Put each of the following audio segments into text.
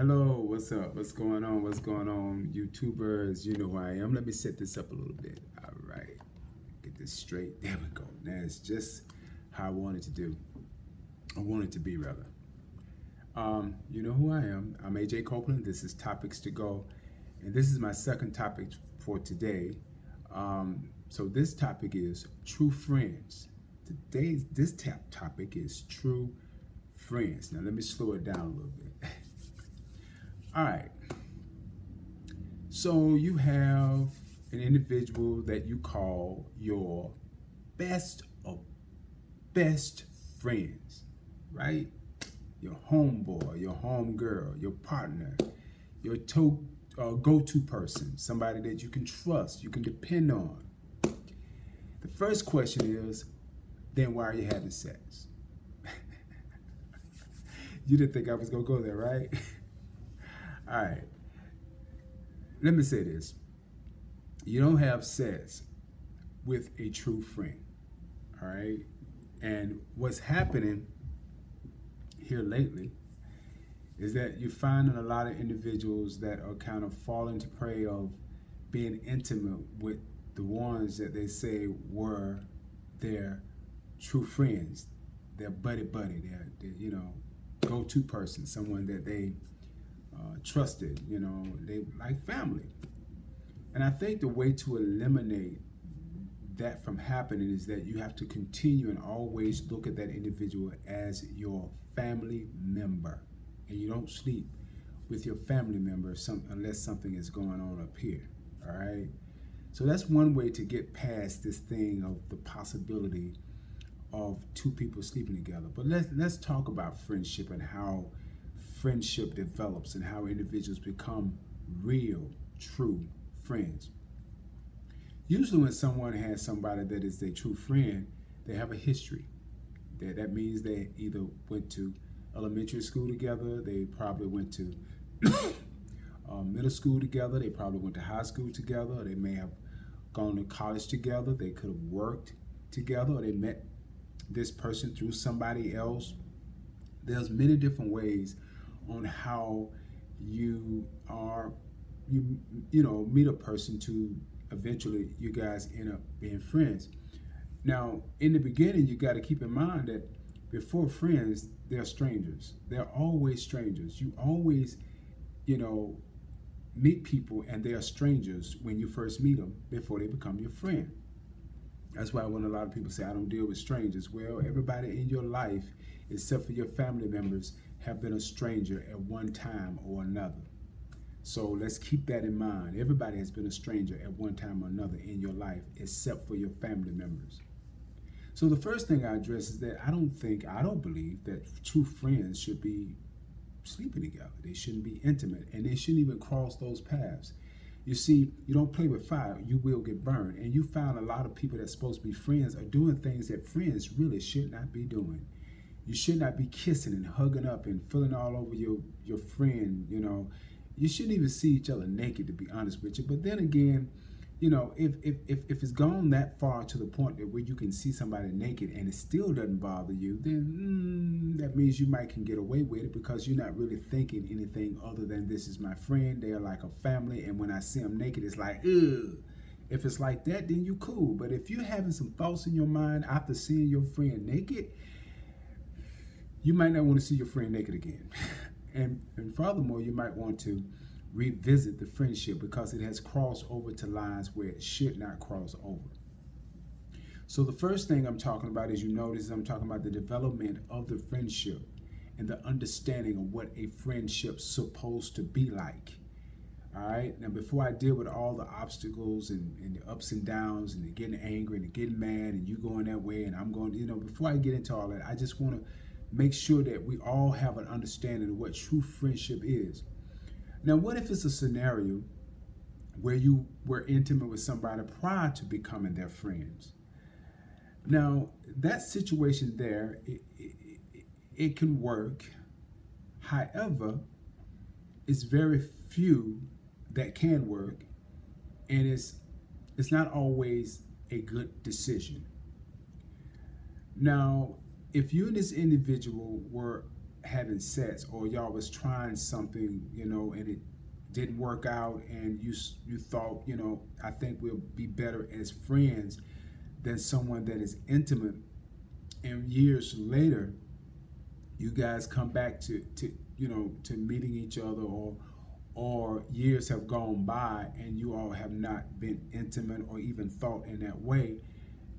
Hello, what's up? What's going on? What's going on, YouTubers? You know who I am. Let me set this up a little bit. All right, get this straight. There we go. That's just how I wanted to do. I wanted to be, rather. You know who I am. I'm AJ Copeland. This is Topics to Go, and this is my second topic for today. So this topic is true friends. This topic is true friends. Now let me slow it down a little bit. All right. So you have an individual that you call your best of best friends, right? Your homeboy, your homegirl, your partner, your go-to person, somebody that you can trust, you can depend on. The first question is, then why are you having sex? You didn't think I was going to go there, right? All right, let me say this. You don't have sex with a true friend, all right? And what's happening here lately is that you're finding a lot of individuals that are kind of falling to prey of being intimate with the ones that they say were their true friends, their buddy, their you know, go-to person, someone that they trusted, you know, they like family. And I think the way to eliminate that from happening is that you have to continue and always look at that individual as your family member. And you don't sleep with your family member unless something is going on up here, all right? So that's one way to get past this thing of the possibility of two people sleeping together. But let's talk about friendship and how friendship develops and how individuals become real, true friends. Usually when someone has somebody that is their true friend, they have a history. That means they either went to elementary school together, they probably went to middle school together, they probably went to high school together, they may have gone to college together, they could have worked together, or they met this person through somebody else. There's many different ways on how you meet a person to eventually you guys end up being friends. Now, in the beginning, you got to keep in mind that before friends, they're strangers. They're always strangers. You always, meet people and they are strangers when you first meet them before they become your friend. That's why when a lot of people say, I don't deal with strangers, well, everybody in your life, except for your family members, have been a stranger at one time or another. So let's keep that in mind. Everybody has been a stranger at one time or another in your life, except for your family members. So the first thing I address is that I don't believe that true friends should be sleeping together. They shouldn't be intimate, and they shouldn't even cross those paths. You see, you don't play with fire, you will get burned. And you found a lot of people that's supposed to be friends are doing things that friends really should not be doing. You should not be kissing and hugging up and feeling all over your friend, You shouldn't even see each other naked, to be honest with you. But then again, if it's gone that far to the point that where you can see somebody naked and it still doesn't bother you, then that means you might can get away with it because you're not really thinking anything other than this is my friend, they're like a family, and when I see them naked, it's like, ugh. If it's like that, then you cool. But if you're having some thoughts in your mind after seeing your friend naked, you might not want to see your friend naked again. And furthermore, you might want to revisit the friendship because it has crossed over to lines where it should not cross over. So the first thing I'm talking about, as you notice, I'm talking about the development of the friendship and the understanding of what a friendship's supposed to be like. All right. Now, before I deal with all the obstacles and the ups and downs and the getting angry and the getting mad and you going that way and I'm going, before I get into all that, I just want to make sure that we all have an understanding of what true friendship is. Now, what if it's a scenario where you were intimate with somebody prior to becoming their friends? Now, that situation there, it can work. However, it's very few that can work, and it's not always a good decision. Now, if you and this individual were having sex, or y'all was trying something, you know, and it didn't work out, and you thought, you know, I think we'll be better as friends than someone that is intimate, and years later you guys come back to you know, to meeting each other, or years have gone by and you all have not been intimate or even thought in that way,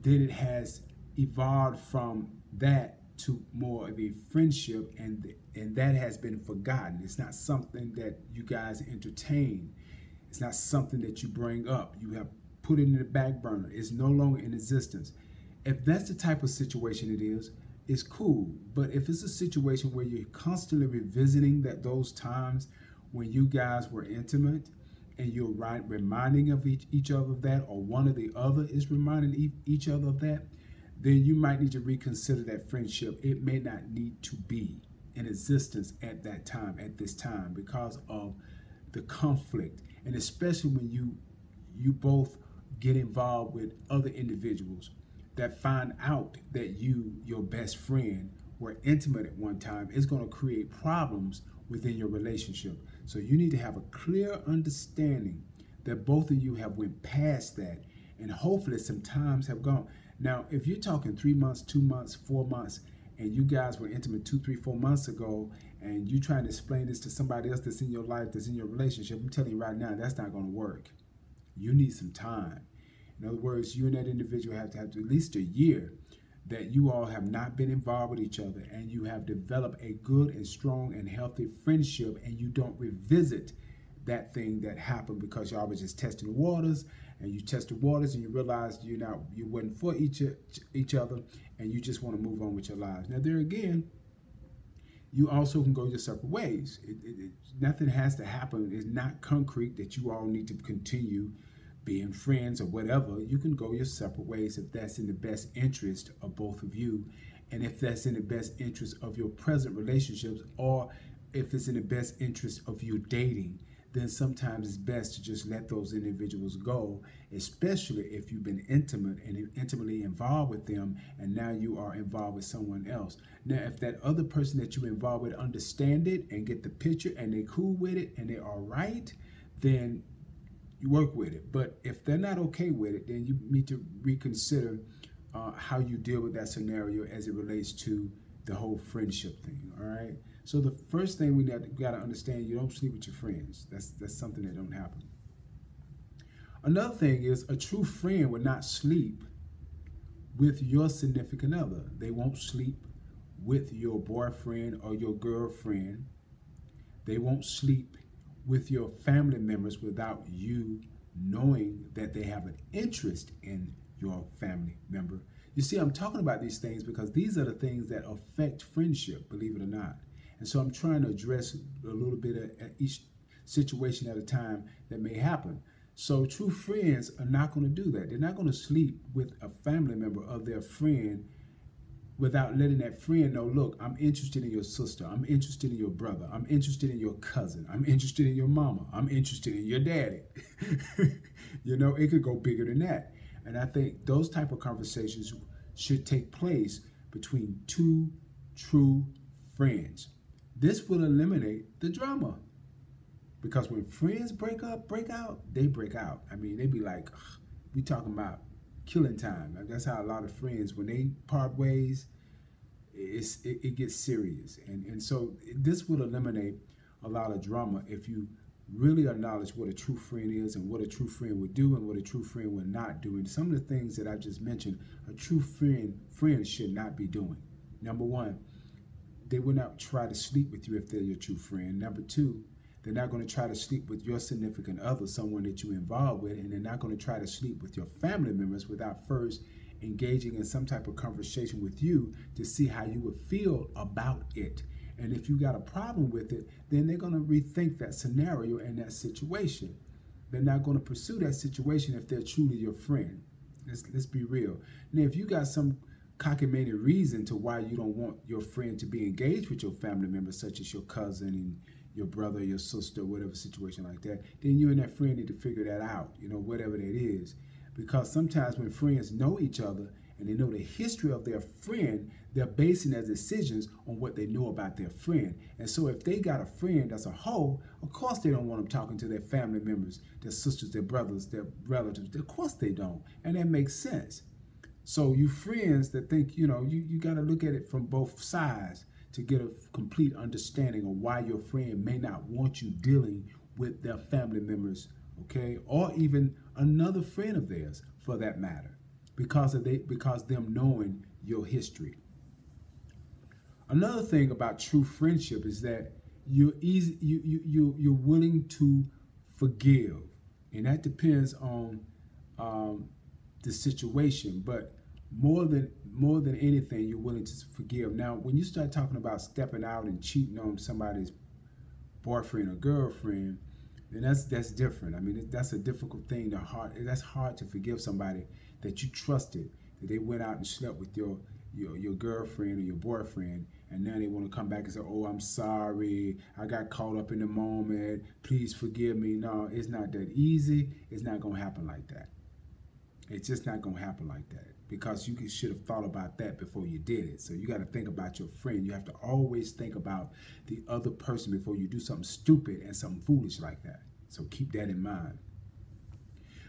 then it has evolved from that to more of a friendship, and that has been forgotten. It's not something that you guys entertain. It's not something that you bring up. You have put it in the back burner. It's no longer in existence. If that's the type of situation it is, it's cool. But if it's a situation where you're constantly revisiting those times when you guys were intimate, and you're reminding of each other of that, or one or the other is reminding each other of that, then you might need to reconsider that friendship. It may not need to be in existence at that time, at this time, because of the conflict. And especially when you both get involved with other individuals that find out that your best friend, were intimate at one time, it's going to create problems within your relationship. So you need to have a clear understanding that both of you have went past that, and hopefully some times have gone. Now, if you're talking 3 months, 2 months, 4 months, and you guys were intimate 2, 3, 4 months ago, and you trying to explain this to somebody else that's in your life, that's in your relationship, I'm telling you right now, that's not going to work. You need some time. In other words, you and that individual have to have at least a year that you all have not been involved with each other, and you have developed a good and strong and healthy friendship, and you don't revisit that thing that happened because y'all was just testing the waters, and you test the waters and you realized you wasn't for each other, and you just want to move on with your lives. Now there again, you also can go your separate ways. Nothing has to happen. It's not concrete that you all need to continue being friends or whatever. You can go your separate ways if that's in the best interest of both of you, and if that's in the best interest of your present relationships, or if it's in the best interest of you dating, then sometimes it's best to just let those individuals go, especially if you've been intimate and intimately involved with them, and now you are involved with someone else. Now, if that other person that you're involved with understand it and get the picture, and they cool with it and they're all right, then you work with it. But if they're not okay with it, then you need to reconsider how you deal with that scenario as it relates to the whole friendship thing. All right. So the first thing we got to understand: you don't sleep with your friends. That's something that don't happen. Another thing is, a true friend will not sleep with your significant other. They won't sleep with your boyfriend or your girlfriend. They won't sleep with your family members without you knowing that they have an interest in your family member. You see, I'm talking about these things because these are the things that affect friendship, believe it or not. And so I'm trying to address a little bit of each situation at a time that may happen. So true friends are not going to do that. They're not going to sleep with a family member of their friend without letting that friend know, look, I'm interested in your sister. I'm interested in your brother. I'm interested in your cousin. I'm interested in your mama. I'm interested in your daddy. You know, it could go bigger than that. And I think those type of conversations should take place between two true friends. This will eliminate the drama. Because when friends break out, they break out. I mean, they be like, we talking about killing time. That's how a lot of friends, when they part ways, it gets serious. And so this will eliminate a lot of drama if you really acknowledge what a true friend is, and what a true friend would do, and what a true friend would not do. And some of the things that I just mentioned, a true friend should not be doing. Number one, they will not try to sleep with you if they're your true friend. Number two, they're not going to try to sleep with your significant other, someone that you're involved with, and they're not going to try to sleep with your family members without first engaging in some type of conversation with you to see how you would feel about it. And if you got a problem with it, then they're going to rethink that scenario and that situation. They're not going to pursue that situation if they're truly your friend. Let's be real. Now, if you got some cockamamie reason to why you don't want your friend to be engaged with your family members, such as your cousin and your brother, your sister, whatever situation like that, then you and that friend need to figure that out, you know, whatever that is. Because sometimes when friends know each other and they know the history of their friend, they're basing their decisions on what they know about their friend. And so if they got a friend that's a hoe, of course they don't want them talking to their family members, their sisters, their brothers, their relatives. Of course they don't. And that makes sense. So you friends that think, you got to look at it from both sides to get a complete understanding of why your friend may not want you dealing with their family members, okay? Or even another friend of theirs for that matter, because them knowing your history. Another thing about true friendship is that you're willing to forgive, and that depends on the situation. But more than anything, you're willing to forgive. Now, when you start talking about stepping out and cheating on somebody's boyfriend or girlfriend, then that's different. I mean, that's a difficult thing. That's hard to forgive somebody that you trusted, that they went out and slept with your girlfriend or your boyfriend, and now they want to come back and say, oh, I'm sorry, I got caught up in the moment, please forgive me. No, it's not that easy. It's not going to happen like that. It's just not going to happen like that, because you should have thought about that before you did it. So you got to think about your friend. You have to always think about the other person before you do something stupid and something foolish like that. So keep that in mind.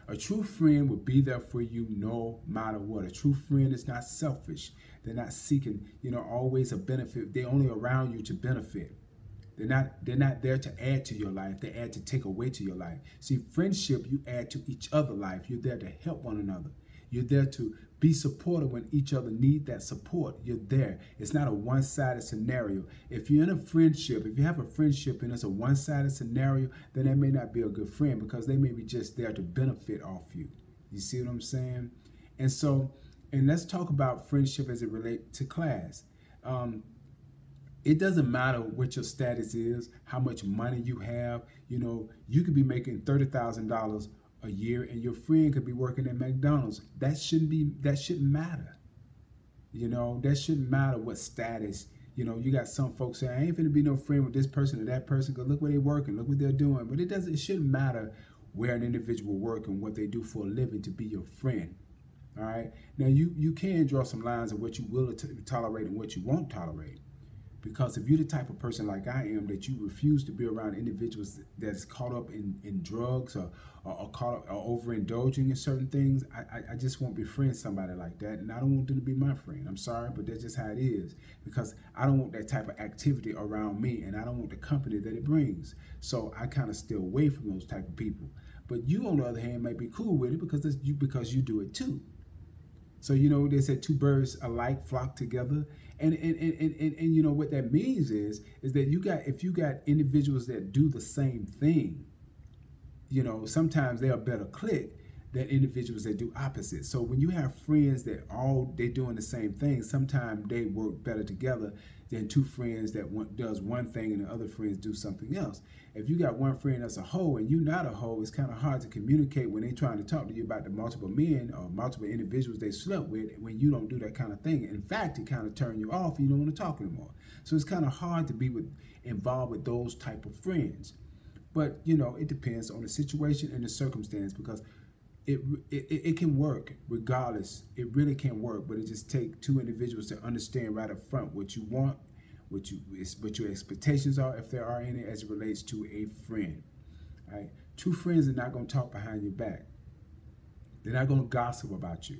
A true friend will be there for you no matter what. A true friend is not selfish. They're not seeking, always a benefit. They're only around you to benefit. They're not there to add to your life. They add to take away to your life. See, friendship, you add to each other's life. You're there to help one another. You're there to be supportive when each other need that support. You're there. It's not a one-sided scenario. If you're in a friendship, if you have a friendship and it's a one-sided scenario, then that may not be a good friend, because they may be just there to benefit off you. You see what I'm saying? And let's talk about friendship as it relates to class. It doesn't matter what your status is, how much money you have. You could be making $30,000 a year and your friend could be working at McDonald's. That shouldn't matter. That shouldn't matter what status. You got some folks saying, I ain't finna be no friend with this person or that person, because look where they're working, look what they're doing. But it shouldn't matter where an individual works and what they do for a living to be your friend. All right. Now you can draw some lines of what you will tolerate and what you won't tolerate. Because if you're the type of person like I am, that you refuse to be around individuals that's caught up in drugs or caught up or overindulging in certain things, I just won't befriend somebody like that. And I don't want them to be my friend. I'm sorry, but that's just how it is. Because I don't want that type of activity around me, and I don't want the company that it brings. So I kind of stay away from those type of people. But you, on the other hand, might be cool with it because you do it too. So, they said two birds alike flock together. And what that means is that if you got individuals that do the same thing, sometimes they're a better click than individuals that do opposite. So when you have friends that they doing the same thing, sometimes they work better together than two friends that does one thing and the other friends do something else. If you got one friend that's a hoe and you're not a hoe, it's kind of hard to communicate when they're trying to talk to you about the multiple men or multiple individuals they slept with when you don't do that kind of thing. In fact, it kind of turns you off and you don't want to talk anymore. So it's kind of hard to be involved with those type of friends. But, it depends on the situation and the circumstance, because it can work regardless. It really can work, but it just takes two individuals to understand right up front what you want, what your expectations are, if there are any, as it relates to a friend. Right? True friends are not going to talk behind your back. They're not going to gossip about you.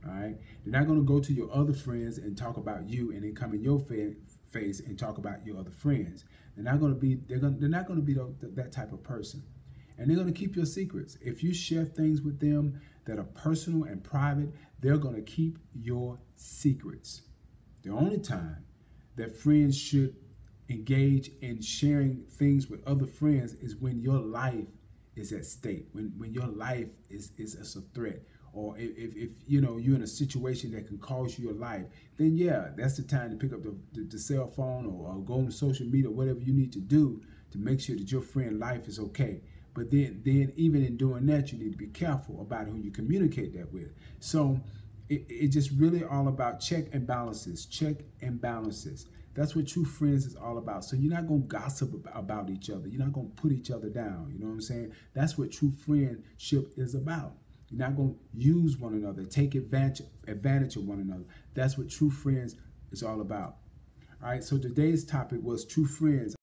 All right? They're not going to go to your other friends and talk about you, and then come in your face and talk about your other friends. They're not going to be that type of person. And they're going to keep your secrets. If you share things with them that are personal and private, they're going to keep your secrets. The only time that friends should engage in sharing things with other friends is when your life is at stake, when your life is a threat, or if you're in a situation that can cost you your life, then yeah, that's the time to pick up the cell phone or go on social media, whatever you need to do to make sure that your friend's life is okay. But then even in doing that, you need to be careful about who you communicate that with. So it's just really all about check and balances. That's what true friends is all about. So you're not going to gossip about each other. You're not going to put each other down. You know what I'm saying? That's what true friendship is about. You're not going to use one another, take advantage of one another. That's what true friends is all about. All right, so today's topic was true friends.